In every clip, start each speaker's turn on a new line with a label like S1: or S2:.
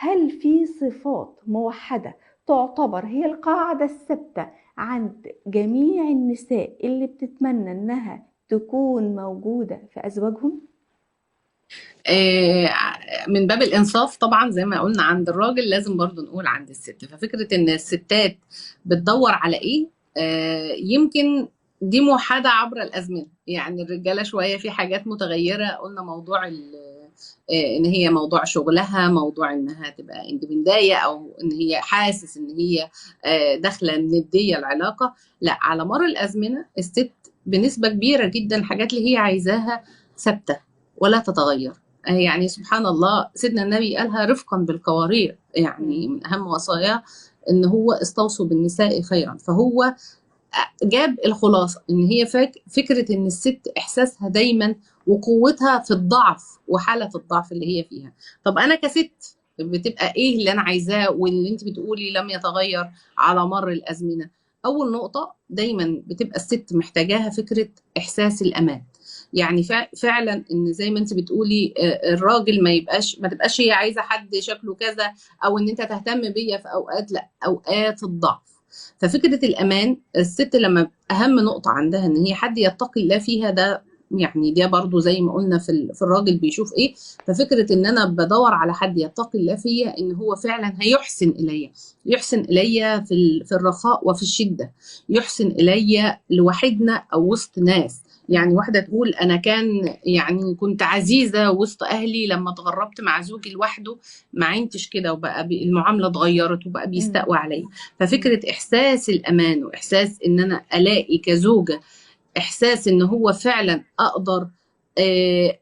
S1: هل في صفات موحدة تعتبر هي القاعدة الثابتة عند جميع النساء اللي بتتمنى إنها تكون موجودة في أزواجهم؟
S2: آه، من باب الإنصاف طبعا زي ما قلنا عند الراجل لازم برضو نقول عند الست. ففكرة إن الستات بتدور على إيه؟ يمكن دي موحدة عبر الأزمنة. يعني الرجالة شوية في حاجات متغيرة، قلنا موضوع إن هي موضوع شغلها، موضوع إنها تبقى اندبندية، أو إن هي حاسس إن هي داخلة ندية العلاقة. لا، على مر الأزمنة الست بنسبة كبيرة جدا الحاجات اللي هي عايزاها ثابتة ولا تتغير. يعني سبحان الله سيدنا النبي قالها رفقا بالقوارير، يعني
S1: مم.
S2: من أهم وصاياه إن هو استوصوا بالنساء خيرا. فهو جاب الخلاصة إن هي فكرة إن الست إحساسها دايما وقوتها في الضعف وحالة الضعف اللي هي فيها. طب أنا كست بتبقى إيه اللي أنا عايزاه واللي أنت بتقولي لم يتغير على مر الأزمنة؟ أول نقطة دايما بتبقى الست محتاجاها فكرة إحساس الأمان. يعني فعلا ان زي ما انت بتقولي الراجل ما تبقاش هي عايزه حد شكله كذا، او ان انت تهتم بيا في اوقات، لا، اوقات الضعف. ففكرة الأمان الست لما أهم نقطة عندها إن هي حد يتقي الله فيها، ده يعني ده برضو زي ما قلنا في الراجل بيشوف إيه. ففكرة إن أنا بدور على حد يتقي الله فيا، إن هو فعلا هيحسن إليا، يحسن إليا في الرخاء وفي الشدة، يحسن إليا لوحدنا أو وسط ناس. يعني
S1: مم.
S2: واحدة تقول أنا يعني كنت عزيزة وسط أهلي، لما اتغربت مع زوجي لوحده ما عينتش كده، وبقى المعاملة اتغيرت وبقى
S1: مم.
S2: بيستقوى عليا.
S1: مم.
S2: ففكرة إحساس الأمان وإحساس إن أنا ألاقي كزوجة إحساس إن هو فعلا أقدر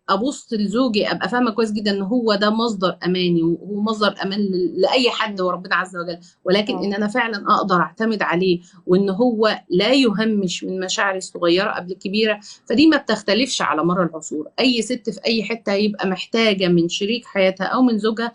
S2: أبص لزوجي أبقى فاهمة كويس جدا إن هو ده مصدر أماني، وهو مصدر أمان لأي حد وربنا عز وجل، ولكن إن
S1: اه.
S2: أنا فعلا أقدر أعتمد عليه، وإن هو لا يهمش من مشاعري الصغيرة قبل الكبيرة. فدي ما بتختلفش على مر العصور. أي ست في أي حتة يبقى محتاجة من شريك حياتها أو من زوجها